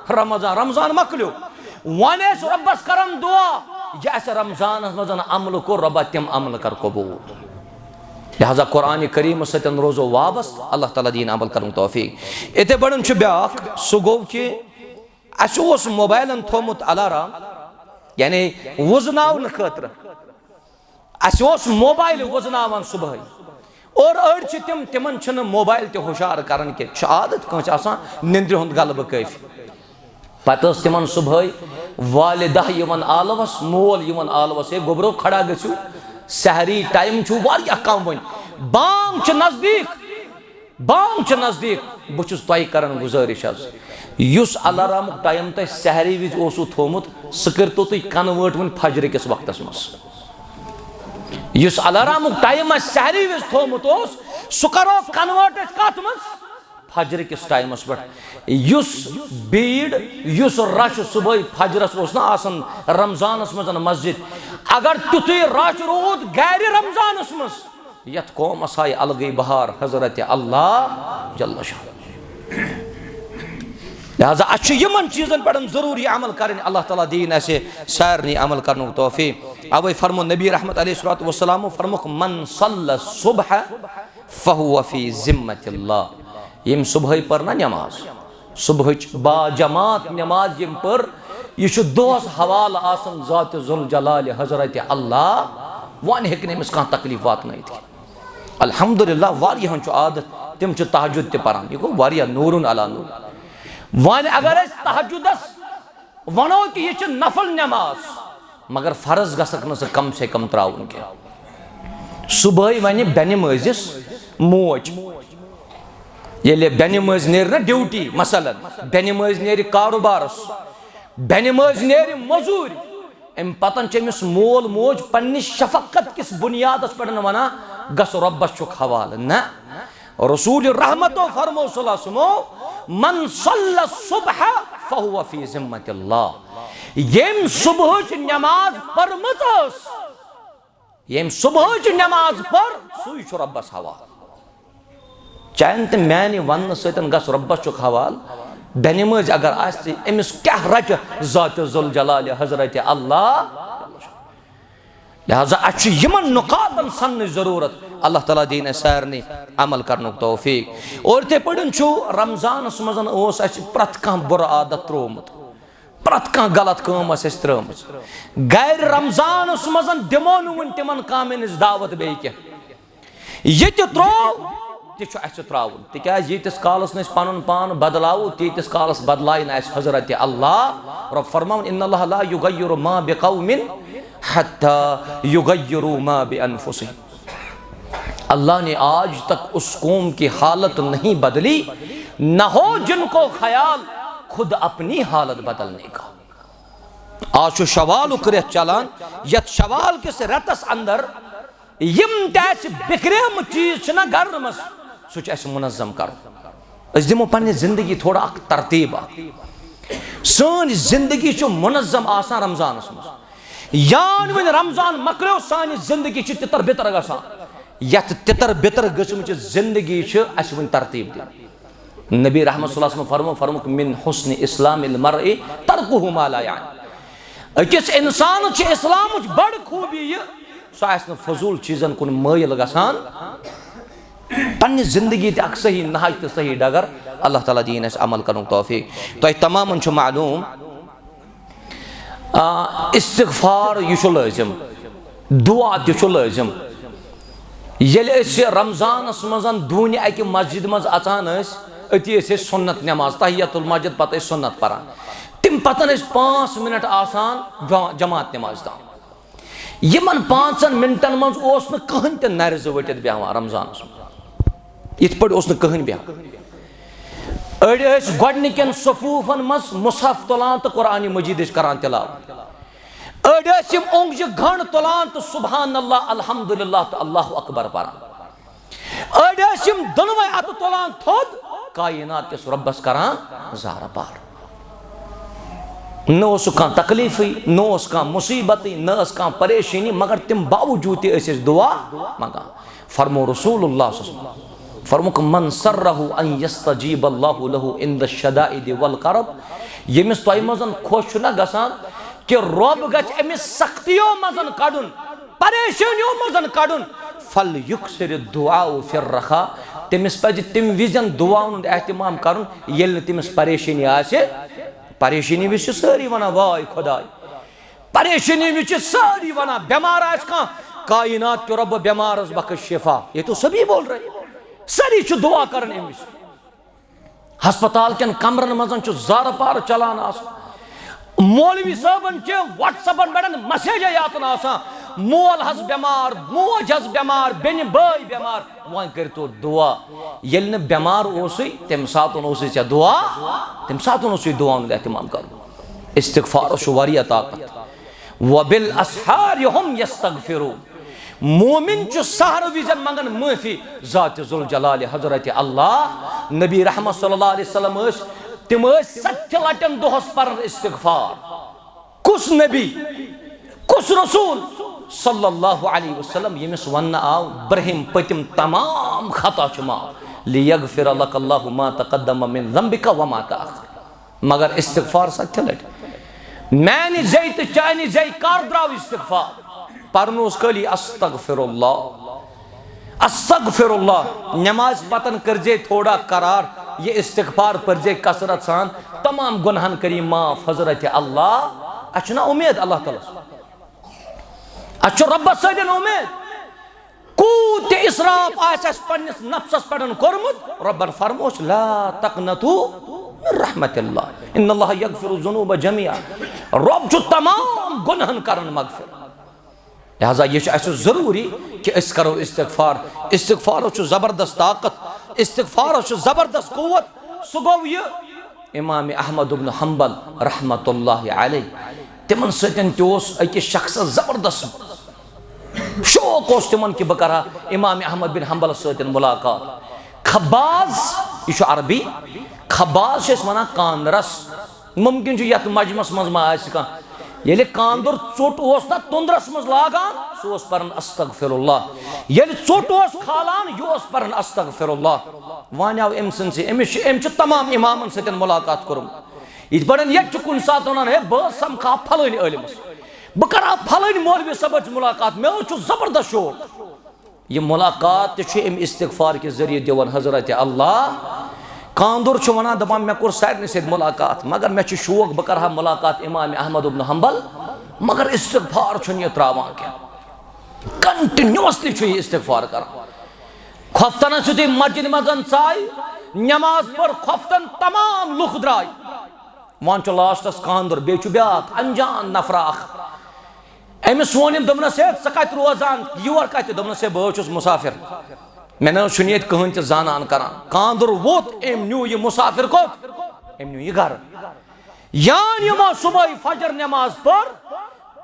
रमजान, रमजान मकलो वन रब्बस कर दुआ यह रमजान मज अमल को रब्बा तम अमल कर कबूल। लिहाजा कुरान करीम सतन रोजो वाबस्त, अल्लाह ताला दीन अमल कर तौफीक। इथे बड़न ब्या सह गो कि अस मोबाइलन थोमुत अलार्म यानी वजनावन खतर अस मोबाइल वजनावन सुबह और अड़ तिमन मोबाइल ते हुशार कर आदत कंस निंद्र हुंद गलबह कैफ पत तिमन सुबह वालिदा आलवस मोल आलवस गोबरो खड़ा गु सहरी टाइम कम वन बांग नजदीक बांग नजदीक बहुत तय कर गुजारिश उस अलार्म टाइम तुम सहरी विज थोमुत सह कर तुम कन्वर्ट वन फजर किस वक्त मज उस अलार्म टाइम सहरी विज थोमुत सह करो कन्वर्ट कत मज फजर किस टाइमस पे भीड़ रश सुबह फजरस ना रमजानस मज मस्जिद अगर तुथु रश रूद गर रमजानस मज यथ कौमस आय अलग बहार हजरत अल्लाह जल्ल शाह। लिहाजा अमन चीज़न पे जरूरी अमल कर अल्लाह ताला दीन ऐसे सारनी अमल कर तौफीक। अवे फरमो नबी रहमत अलैहि वसल्लम फरमुक मन सल्ला सुबह फहुव फी जिम्मतिल्लाह। यम सुबह पर ना नमाज सुबह बाजमात नमाज यम पर यह दोस हवाल आसन ज़ात ज़ुल जलाल हजरत अल्लाह वन हेक नमिस कह तकलीफ वातन। अल्हम्दुलिल्लाह वारियहन आदत तिम तहज्जुद ते परान यह गो वारिया नूरुन अला नूर। वन अगर तहज्जुदस वनो कि यह नफल नमाज मगर फर्ज गसक न कम से कम त्राउन के सुबह वन बेन मजिस मोज ये बेन मज नेर ड्यूटी मसलन बेन मज नेर कारोबारस बेन मज नेर मजूर अम पतन अमिस मोल मोज पन्निस शफकत किस बुनियादस पे वना गस रब्बस चुक हवाल न रसूल रहमतो फरमो सल्लल्लाहु मन सल्ला सुबह फहुव फी जिम्मतिल्लाह। यम सुबह नमाज परमत यम सुबह नमाज पर सुई रब्बस हवाल चाहन तो मान वन सतन गस रब्बस चुक हवाल बेनमज अगर अमिस क्या रच ज़ात ज़ुल जलाल हजरत अल्लाह। लिहाजा यमन नुकातन सन जरूरत अल्लाह ताला दीन सारनी अमल कर तौफीक। और ते पड़न रमजानस मजन प्रत कह बुर आदत त्रोमुत प्रत कह गलत कम त्रम गर रमजानस मजन दिमो वन तिमन कामन दावत बे ये त्रो त्राउन तिकाज यीतिस कालस न पन पान बदलाव तीतिस कालस बदलाय न हजरत अल्लाह। रब फरमावन इन्नल्लाह ला युगय्यिरु मा बिकौमिन हत्ता युगय्यिरु मा बिअनफुसिहिम। अल्लाह ने आज तक उस कौम की हालत नहीं बदली न हो जिनको ख्याल खुद अपनी हालत बदलने का। आज शवाल उकर चलान यथ शवाल किस रतस अंदर यम तैस बिखरेम चीज ना घर मस सह मुनज़्ज़म कर दिमो पन्ने जिंदगी थोड़ा तरतीब सान जिंदगी मुनज़्ज़म आसान रमजानस मज यान वन रमजान मकलो सान जिंदगी तितर बितर गसान यथ तितर बितर गम जिंदगी वन तरतीब दिन। नबी रहमत सल्लल्लाहु अलैहि वसल्लम फरमुक मिन हुस्न इस्लामिल मर्इ तर्कुहु मा ला यानी। अकिस इंसान इस्लाम बड़ खूबी सह फजूल चीजन कुन मायल गसान पन्ने जिंदगी अक सही नहाय तो सही डगर अल्लाह ताला दीन अमल कर तौफीक। तो तमाम मालूम इस्तिग़फ़ार यह लाजिम दुआ तह लाजिम ये रमजानस मज दून अकि मस्जिद मज अचान अति सुन्नत नमाज तहियतुल मस्जिद पत सुन्नत परान तम पतन 5 मिनट आसान जमात नमाज ताम यमन 5 मिनटन मज कहन त नर्ज वटित बेहान रमजानस मज इत पे कहन बेहान अड़े गोडनिकन सफूफन मज मुसहफ तुलान तो कुरान मजीद करान तिलावत, अड़े ओंगज घन तुलान तो सुबहान अल्लाह अल्हम्दुलिल्लाह तो अल्लाहु अकबर परान, अड़े दोनों अत तुलान थोद कायनात किस रब्बस करान ज़ारा पार। न तकलीफ न मुसीबत न परेशानी, मगर तम बावजूद दुआ मंगा। फरमो रसूलुल्लाह फरमुक मन सर्रहु अन यस्तजीब अल्लाहु लहु इंद शदाइद वल करब, यमिस तोय मजन खुश न गसान कि रब गछ अमिस सख्तियों मजन कड़ुन परेशानियों मजन कड़ुन, फल युक्सिर दुआ फिर रखा, तमिस पज तम विजन दुआन एहतमाम करुन येल तमिस परेशानी आसे। परेशानी विच सारी वना वाय खुदाय, परेशानी विच सारी वना बेमार आस का कायनात के रब बेमार बख्श शिफा, ये तो सभी बोल रहे सारी दुआ करन अमिस। हस्पताल के कमरन मजन ज़ार पार चलान आस, मौलवी साहबन के व्हाट्सएपन पे मैसेज यातन आसा, मोल हस बेमार मोज हस बेमार बेन बाई बेमार, वह कर तो दुआ ये न बेमार तम सात दुआ तम सात दुआ एहतमाम कर। इस्तिग़फ़ार वारिया ताकत, वबिल अस्हार हम यस्तग़फ़िरून, मोमिन सहर विजन मंगन माफी ज़ात ज़ुल जलाल हज़रत अल्लाह। नबी रहमत सल्लल्लाहु अलैहि वसल्लम तम 70 लटन दोहस पर इस्तिग़फ़ार। कुस नबी कुस रसूल सल्लल्लाहु अलैहि वसल्लम यमिस वन आव ब्रहिम पतिम तमाम खता माफ लियग़फ़िर लक अल्लाहु मा तक़द्दम मिन ज़ंबिका व मा तअख़्ख़र, मगर इस्तिग़फ़ार 70 लट मैंने जय तो चाइनी जय कार द्राव इस्तिग़फ़ार परनोस कली अस्तग़फ़िरुल्लाह अस्तग़फ़िरुल्लाह। नमाज पतन करजे थोड़ा करार, ये इस्तिग़फ़ार परजे कसरत सान, तमाम गुनाहन करी माफ हज़रत अल्लाह। अच्छा उम्मीद अल्लाह ताला अच्छो रब्बस सदन उम्मीद कूत इसराफ आसस पन्निस नफ्सस पड़न कोरमुत, रब्बन फरमोस ला तक़नतू मिन रहमतिल्लाह इन्नल्लाह यग़फ़िरु ज़ुनूब जमीआ, रब जो तमाम गुनाहन करन मग़फ़िर। लिहाजा ये जरूरी कि इस करो इस्तिग़फ़ार। इस्तिग़फ़ार जबरदस्त ताकत, इस्तिग़फ़ार जबरदस्त कुव्वत। सो गो ये इमाम अहमद इब्न हंबल रहमतुल्लाहि अलैह तिमन सतन तोस अकिस शख्स जबरदस्त शौक तिमन कि बह करा इमाम अहमद बिन हंबल सतन मुलाकात। खब्बाज यह अरबी, खब्बाज वनान कांदरस, मुमकिन यथ मजमस मज मा ये कांदुर चोट ना तुंदरस मज लागान सह पर अस्तग़फ़िरुल्लाह, ये चोट खालान यह पर अस्तग़फ़िरुल्लाह। वन आव अम सन तमाम इमामन सतन मुलाकात कर्म इत पे ये कुन सात वन है बह समखा फलान अलमस, बह करा फलान मौलवी सबच मुलाकात, मे जबरदस्त शौक। ये मुलाकात अम इस्तिग़फ़ार के जरिए दिवन हज़रत अल्लाह। कांदुर वन दपान मे कोर सारे सत मुलाकात, मगर मे शौक बह कर मुलाकात इमाम अहमद इब्न हंबल, मगर इस्तिग़फ़ार यह त्रावान क्या कंटिन्यूअसली यह इस्तिग़फ़ार कर। खफ्तन सुधी मस्जिद मजन चाय नमाज पर खफ्तन तमाम लुख द्राय, वन लास्टस कांदुर बे ब्या अनजान नफराख अमिस वोन दस कत रोजान योर कत दस बहुत मुसाफिर, मे न कहन तह जानान करान। कांदुर वोत अम न्यू यह मुसाफिर कोत अम न्यू यह घर यान यमो सुबह फजर नमाज पर,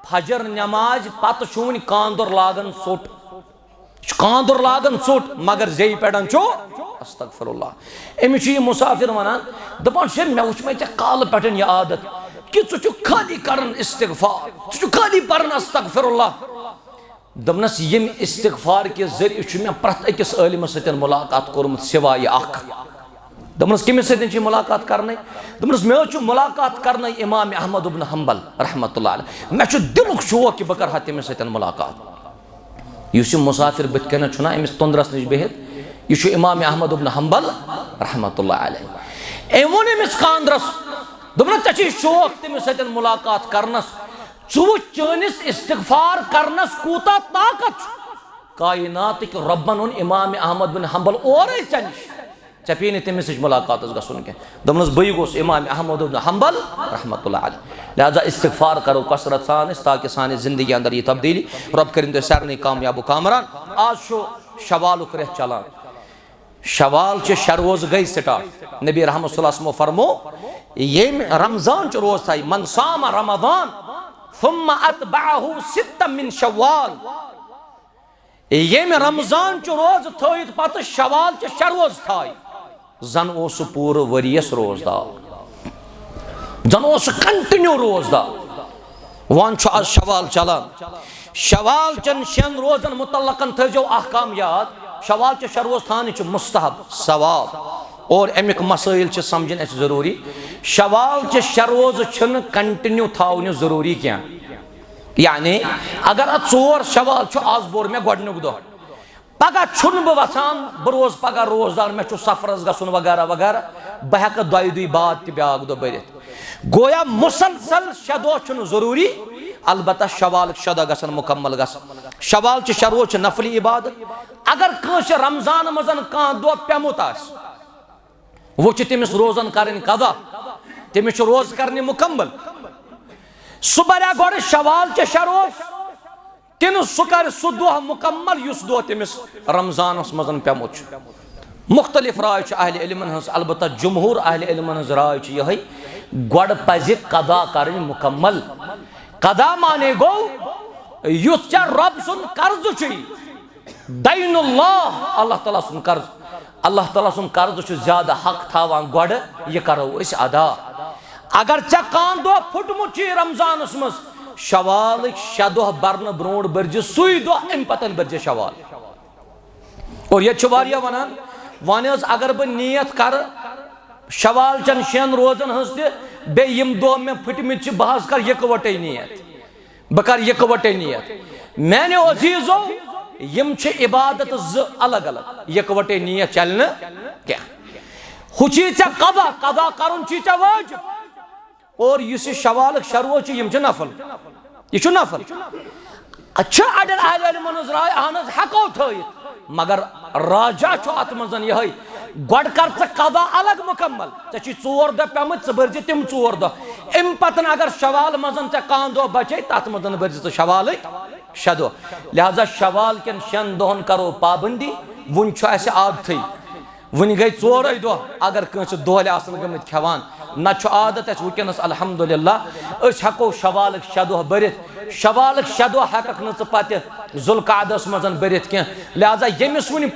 फजर नमाज पत वन कांदुर लागन सोट, कांदुर लागन सोट, मगर जे पे अस्तग़फ़िरुल्लाह। अमिस यह मुसाफिर वनान दपान शे मे वुच मे काल पे यह आदत कि छु खाली करन इस्तिग़फ़ार, छु खाली परन अस्तग़फ़िरुल्लाह। दपनस यम इस्तिग़फ़ार के जरिए मे प्रत अकिस आलिमस सतन मुलाकात कोरमुत सिवाय अख। दपनस कमिस सतन मुलाकात करने, दपनस मे मुलाकात करने इमाम अहमद इब्न हंबल रहमतुल्लाह अलैह। मे दिलुक शौक कि बह कर तमिस सतन मुलाकात। युस मुसाफिर बत कन छुना अमिस तुंदरस नश बिहित, यह इमाम अहमद इब्न हंबल रहमतुल्लाह अलैह। अम वोन अमिस कांदरस दोपन चे शौक तमिस सतन मुलाकात करनस, चुव चनिस इस्तिग़फ़ार करनस कूता ताकत कायनात के रब्बन ओन इमाम अहमद बिन हंबल और चे पे न तमिस मुलाकात गन कह। दोपनस बी गोस इमाम अहमद बिन हंबल रहमतुल्लाह अलैह। लिहाजा इस्तिग़फ़ार करो कसरत सान ताकि सानी जिंदगी अंदर यह तब्दीली रब करें तो सारे कामयाब कामरान। आज शवाल रेत चलान, शवाल चे शरोज गई स्टार्ट। नबी रहमत सल्लल्लाहु अलैहि वसल्लम फरमो ये रमजान च रोज थाई मन साम रमजान थुम्मा अतबअहु सित्तम मिन शव्वाल। ये रमजान च रोज थोइत पत शवाल च शरोज थाई जन ओस पूर वरियस रोजदार, जन ओस कंटिन्यू रोजदार। वन छ आज शवाल चलान, शवाल चन शेन रोजन मुतल्लकन थजो अहकाम याद। शवाल च शरोज थान च मुस्तहब सवाब और अमिक मसाइल च समझन अस जरूरी। शवाल च शरोज छन कंटिन्यू थावन जरूरी क्या, यानी अगर चोर शवाल च आज बोर में गोडनुक दो पगह छुन बह वसान बह रोज पगह रोजदार मे सफरस गसन वगैरह वगैरह बह हेक दो दुई बाद त ब्याक दो बरित। गोया मुसलसल शे दो छुन जरूरी, अलबत्ता शवाल शदा गसन मुकम्मल गसन। शवाल च शरोज नफली इबादत। अगर कंस रमजान मजन कह दो पेमुत आस वो तमिस रोजन करन कदा, तमिस रोज करने मुकम्मल। सह बरिया गोड़ शवाल च शरोज तिन सह कर सह दह मुकम्मल युस दह तमिस रमजानस मजन पेमुत। मुख्तलिफ राय अहले इल्मन हज, अलबत्ता जुमहूर अहले इल्मन हज राय यह गोड़ पज कदा कर मुकम्मल। कदा माने गो युस चा रब सुन कर्ज दैनुल्लाह, अल्लाह ताला सुन कर्ज। अल्लाह ताला सुन कर्ज ज्यादा हक थावान गोड़ यह करो इस अदा। अगर चा कान दो फुटमुत रमजानस मज शवाल शे दह बरन ब्रोट बर्ज सुई दह अम पतन बर्ज शवाल। और ये वनान वन अगर बह नियत कर शवाल चन शेन रोजन हज ते यम दह मे फुटमित बह कर यकवटे नियत, बह कर यकवटे नियत। मैंने अजीजो यम इबादत ज अलग अलग, यकवटे नियत चल क्या। हुची चा कदा कदा करुन चा वाजिब और इस शवाल शरो यम नफल, यह नफल। अच्छा अडर अहल मन राय अहन हेको थत, मगर राजा अत मजन यह गोड़ कर कदा अलग मुकम्मल। ऐ चोर दह पेमुत बर्ज तम चोर दह अम पतन अगर शवाल मजन कह दह बचे तथ मजन बर्ज शवाल शे दह। लिहाजा शवाल कन शेन दहन करो पाबंदी। वन आदत वन गई 4 दह अगर कंस दोहल गमित खेवान न आदत वनस अल्हम्दुलिल्लाह हेको शवाल शे दह बरित। शवाल शे दह हेकक न पे जुल्कादस मजन बरित कह। लिहाजा यमिस वन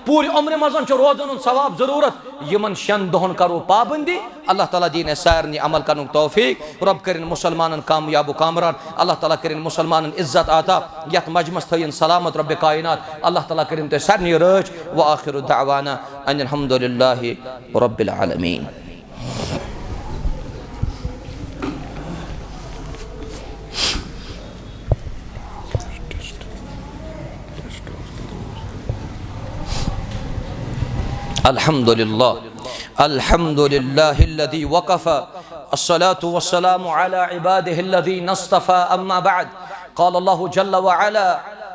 पूरी उम्र मजन रोजन सवाब जरूरत यमन शेन दहन करो पाबंदी। अल्लाह ताला दीन सारनी अमल करने तौफीक। रब करें मुसलमान कामयाब कामरान। अल्लाह ताला करें मुसलमान इज्जत आता यथ मजमस थयन सलामत रब कायनात। अल्लाह ताला करें तो सारनी रच व आखिर दावाना अनिल हम्दुलिल्लाहि रब्बिल आलमीन। अल्हम्दुलिल्लाह अल्हम्दुलिल्लाहिल्लज़ी वक़फ़ा अस्सलातु वस्सलामु अला इबादिहिल्लज़ीना इस्तफ़ा अम्मा बअद क़ाल अल्लाहु जल्ल व अला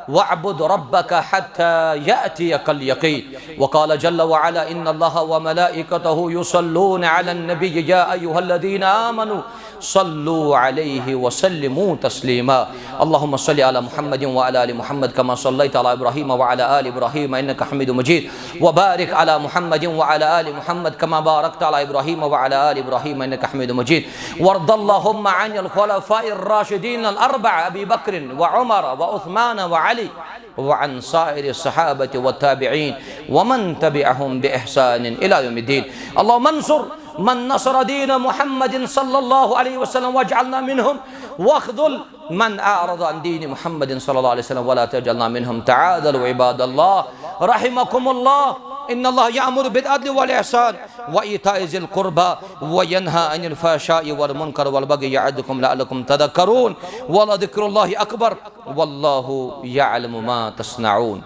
वअब्दुद रब्बक हत्ता यअतियकल यक़ीन व क़ाल जल्ल व अला इन्नल्लाहा व मलाइकतहु युसल्लूना अलन नबी या अय्युहल्लज़ीना आमनू सल्लू अलैहि व सल्लिमू तस्लीमा। अल्लाहुम्मा सल्लि अला मुहम्मदिन व अला आलि मुहम्मद कमा सल्लैता अला इब्राहीम व अला आलि इब्राहीम इन्नका हमीदुम मजीद व बारिक अला मुहम्मदिन व अला आलि मुहम्मद कमा बारकता अला इब्राहीम व अला आलि इब्राहीम इन्नका हमीदुम मजीद। वरदल्लाहुम्मा अनिल खुलफाइर राशिदीन अल अर्बअ अबी बकर व उमर व उस्मान व अली व अन साइर सहाबति व ताबिईन व मन तबिअहुम बिइहसान इला यौमिद्दीन। अल्लाहुम्मा अंसुर मन नसर दीन मुहम्मदिन सल्लल्लाहु अलैहि वसल्लम वजअलना मिनहुम वख्दुल मन अअरद अन दीन मुहम्मदिन सल्लल्लाहु अलैहि वसल्लम वला तजअलना मिनहुम। तआदलु इबादल्लाह रहिमकुमुल्लाह इन्नल्लाह यअमुरु बिल अदलि वल इहसान व ईताइ ज़िल कुर्बा व यनहा अनिल फ़हशाइ वल मुनकर वल बग़य यअदुकुम लअल्लकुम तज़क्करून व लज़िक्रुल्लाहि अकबर वल्लाहु यअलमु मा तस्नऊन।